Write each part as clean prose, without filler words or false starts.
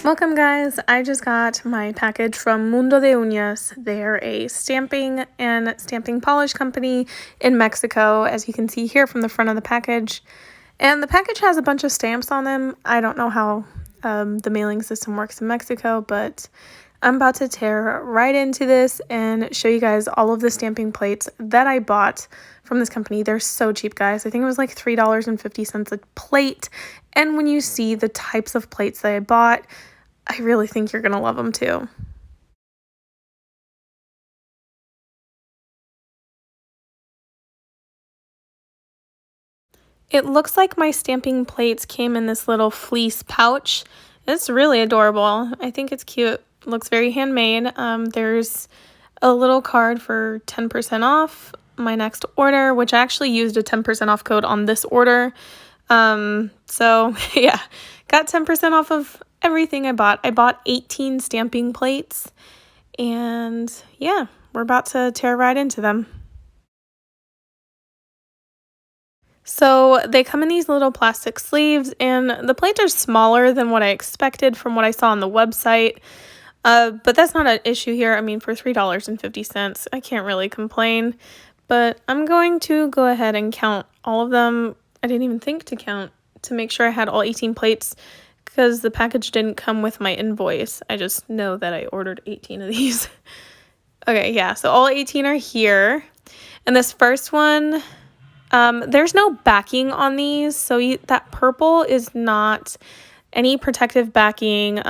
Welcome guys, I just got my package from Mundo De Uñas. They're a stamping and stamping polish company in Mexico, as you can see here from the front of the package. And the package has a bunch of stamps on them. I don't know how the mailing system works in Mexico, but I'm about to tear right into this and show you guys all of the stamping plates that I bought from this company. They're so cheap, guys. I think it was like $3.50 a plate. And when you see the types of plates that I bought, I really think you're going to love them too. It looks like my stamping plates came in this little fleece pouch. It's really adorable. I think it's cute. Looks very handmade. There's a little card for 10% off my next order, which I actually used a 10% off code on this order. So yeah, got 10% off of everything I bought. I bought 18 stamping plates, and yeah, we're about to tear right into them. So they come in these little plastic sleeves, and the plates are smaller than what I expected from what I saw on the website. But that's not an issue here. I mean, for $3.50, I can't really complain. But I'm going to go ahead and count all of them. I didn't even think to count to make sure I had all 18 plates because the package didn't come with my invoice. I just know that I ordered 18 of these. Okay, yeah, so all 18 are here. And this first one, there's no backing on these, so that purple is not any protective backing,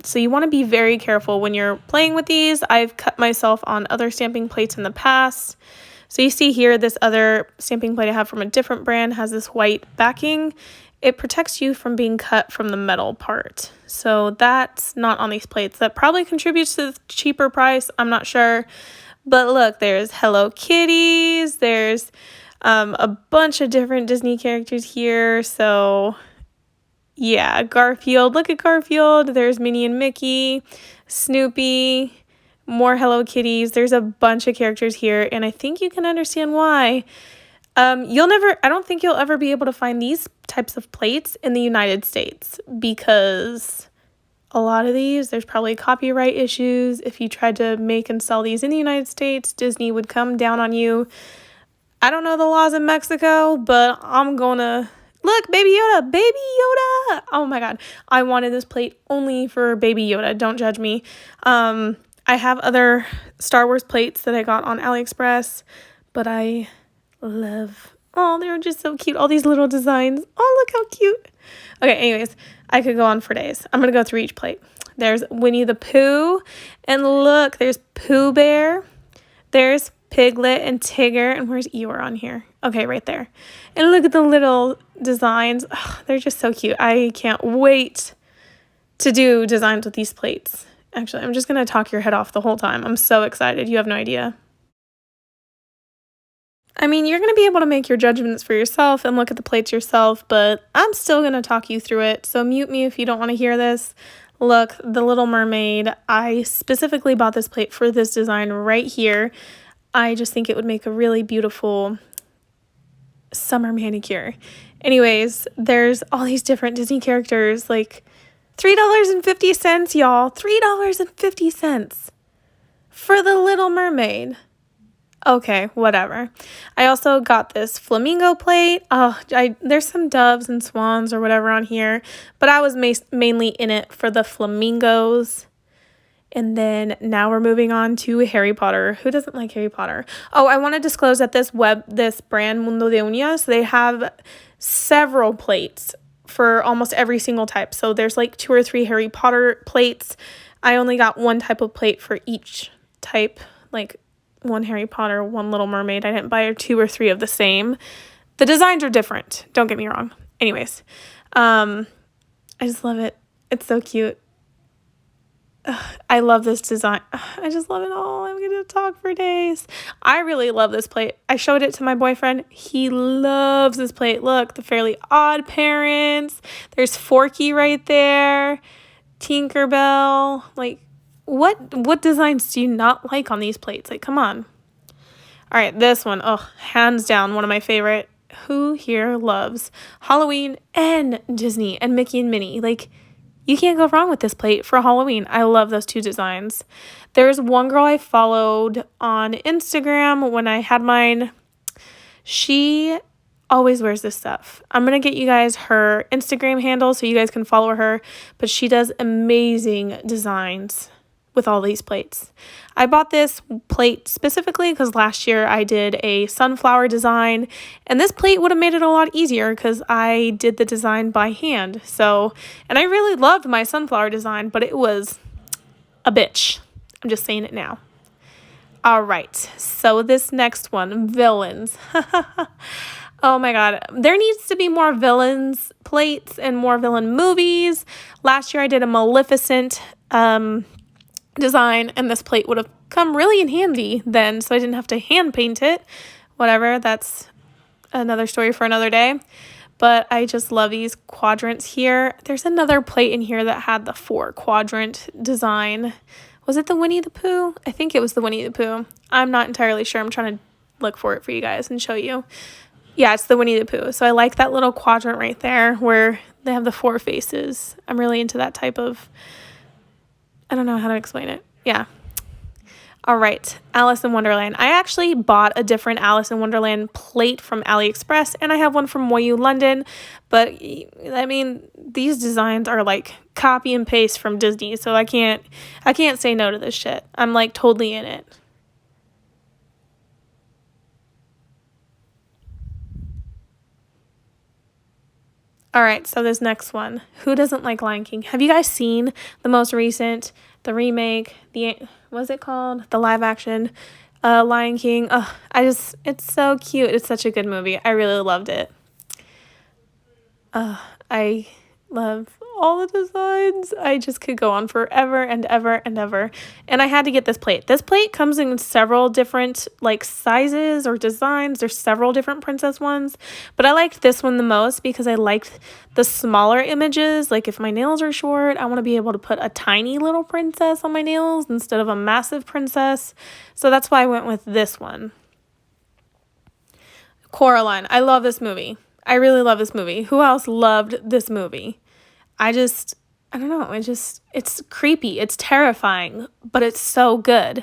so you want to be very careful when you're playing with these. I've cut myself on other stamping plates in the past. So you see here, this other stamping plate I have from a different brand has this white backing. It protects you from being cut from the metal part. So that's not on these plates. That probably contributes to the cheaper price. I'm not sure. But look, there's Hello Kitties. There's a bunch of different Disney characters here. So yeah, Garfield. Look at Garfield. There's Minnie and Mickey, Snoopy, more Hello Kitties. There's a bunch of characters here, and I think you can understand why. I don't think you'll ever be able to find these types of plates in the United States because a lot of these, there's probably copyright issues. If you tried to make and sell these in the United States, Disney would come down on you. I don't know the laws in Mexico, but I'm gonna... Look, Baby Yoda! Baby Yoda! Oh my god. I wanted this plate only for Baby Yoda. Don't judge me. I have other Star Wars plates that I got on AliExpress, but I love... Oh, they're just so cute. All these little designs. Oh, look how cute. Okay, anyways, I could go on for days. I'm going to go through each plate. There's Winnie the Pooh. And look, there's Pooh Bear. There's Piglet and Tigger. And where's Eeyore on here? Okay, right there. And look at the little designs. Oh, they're just so cute. I can't wait to do designs with these plates. Actually, I'm just going to talk your head off the whole time. I'm so excited. You have no idea. I mean, you're going to be able to make your judgments for yourself and look at the plates yourself, but I'm still going to talk you through it. So mute me if you don't want to hear this. Look, the Little Mermaid. I specifically bought this plate for this design right here. I just think it would make a really beautiful summer manicure. Anyways, there's all these different Disney characters, like $3.50, y'all. $3.50 for the Little Mermaid. Okay, whatever. I also got this flamingo plate. There's some doves and swans or whatever on here, but I was mainly in it for the flamingos. And then now we're moving on to Harry Potter. Who doesn't like Harry Potter? Oh, I want to disclose that this brand, Mundo De Uñas, they have several plates for almost every single type. So there's like 2 or 3 Harry Potter plates. I only got one type of plate for each type, like one Harry Potter, one Little Mermaid. I didn't buy 2 or 3 of the same. The designs are different. Don't get me wrong. Anyways, I just love it. It's so cute. I love this design. I just love it all. I'm going to talk for days. I really love this plate. I showed it to my boyfriend. He loves this plate. Look, the Fairly Odd Parents. There's Forky right there. Tinkerbell. Like, what designs do you not like on these plates? Like, come on. All right, this one. Oh, hands down, one of my favorite. Who here loves Halloween and Disney and Mickey and Minnie? Like, You can't go wrong with this plate for Halloween. I love those two designs. There's one girl I followed on Instagram when I had mine. She always wears this stuff. I'm going to get you guys her Instagram handle so you guys can follow her, but she does amazing designs with all these plates. I bought this plate specifically because last year I did a sunflower design, and this plate would have made it a lot easier because I did the design by hand. So, and I really loved my sunflower design, but it was a bitch. I'm just saying it now. All right, so this next one, villains. Oh my God, there needs to be more villains plates and more villain movies. Last year I did a Maleficent design, and this plate would have come really in handy then, so I didn't have to hand paint it. Whatever, that's another story for another day. But I just love these quadrants here. There's another plate in here that had the 4-quadrant design. Was it the Winnie the Pooh? I think it was the Winnie the Pooh. I'm not entirely sure. I'm trying to look for it for you guys and show you. Yeah, it's the Winnie the Pooh. So I like that little quadrant right there where they have the 4 faces. I'm really into that type of, I don't know how to explain it. Yeah. All right, Alice in Wonderland. I actually bought a different Alice in Wonderland plate from AliExpress, and I have one from London. But I mean, these designs are like copy and paste from Disney, so I can't say no to this shit. I'm like totally in it. All right, so this next one. Who doesn't like Lion King? Have you guys seen the most recent, the remake, what's it called? The live action Lion King. Oh, it's so cute. It's such a good movie. I really loved it. I love all the designs. I just could go on forever and ever and ever. And I had to get this plate. This plate comes in several different like sizes or designs. There's several different princess ones, but I liked this one the most because I liked the smaller images. Like if my nails are short, I want to be able to put a tiny little princess on my nails instead of a massive princess. So that's why I went with this one. Coraline. I love this movie. I really love this movie. Who else loved this movie? I don't know. It's creepy. It's terrifying, but it's so good.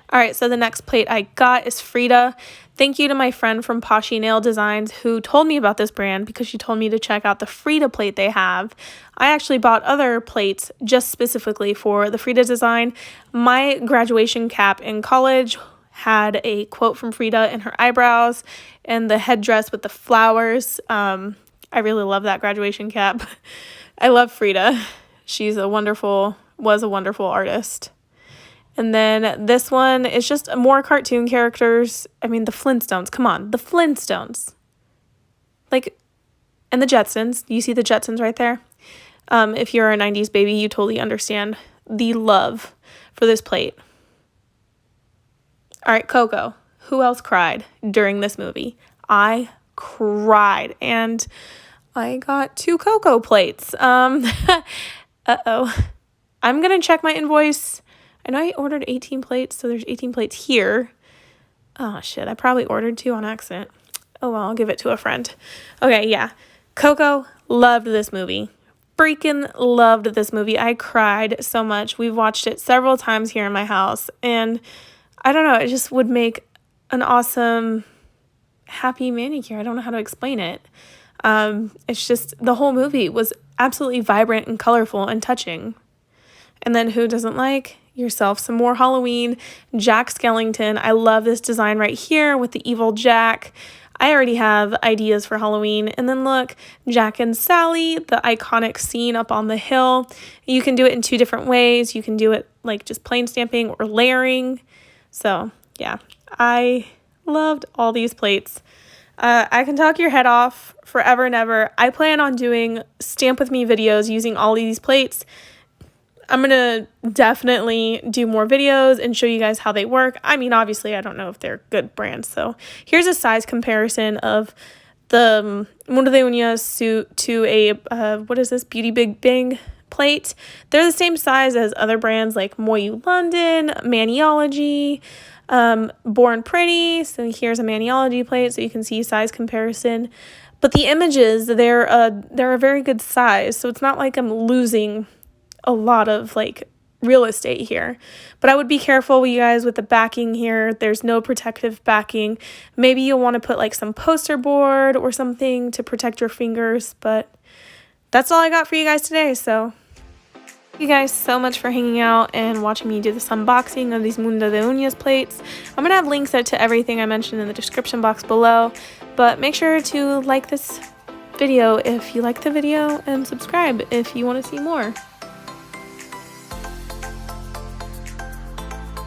All right, so the next plate I got is Frieda. Thank you to my friend from Poshy Nail Designs who told me about this brand because she told me to check out the Frieda plate they have. I actually bought other plates just specifically for the Frieda design. My graduation cap in college had a quote from Frieda in her eyebrows and the headdress with the flowers. I really love that graduation cap. I love Frieda. Was a wonderful artist. And then this one is just more cartoon characters. I mean, the Flintstones. Come on, the Flintstones. Like, and the Jetsons. You see the Jetsons right there? If you're a 90s baby, you totally understand the love for this plate. All right, Coco. Who else cried during this movie? I cried, and I got 2 Coco plates. Uh-oh. I'm going to check my invoice. I know I ordered 18 plates, so there's 18 plates here. Oh, shit. I probably ordered 2 on accident. Oh, well, I'll give it to a friend. Okay, yeah. Coco, loved this movie. Freaking loved this movie. I cried so much. We've watched it several times here in my house, and I don't know, it just would make an awesome, happy manicure. I don't know how to explain it. It's just, the whole movie was absolutely vibrant and colorful and touching. And then who doesn't like yourself some more Halloween? Jack Skellington. I love this design right here with the evil Jack. I already have ideas for Halloween. And then look, Jack and Sally, the iconic scene up on the hill. You can do it in 2 different ways. You can do it like just plain stamping or layering. So yeah, I loved all these plates. I can talk your head off forever and ever. I plan on doing stamp with me videos using all these plates. I'm going to definitely do more videos and show you guys how they work. I mean, obviously, I don't know if they're good brands. So here's a size comparison of the Mundo De Uñas suit to a, what is this, Beauty Big Bang plate. They're the same size as other brands like London, Maniology, Born Pretty, so here's a Maniology plate so you can see size comparison. But the images, they're a very good size, so it's not like I'm losing a lot of like real estate here. But I would be careful, you guys, with the backing here. There's no protective backing. Maybe you'll want to put like some poster board or something to protect your fingers, but that's all I got for you guys today. So thank you guys so much for hanging out and watching me do this unboxing of these Mundo De Uñas plates. I'm gonna have links to everything I mentioned in the description box below, but make sure to like this video if you like the video and subscribe if you want to see more.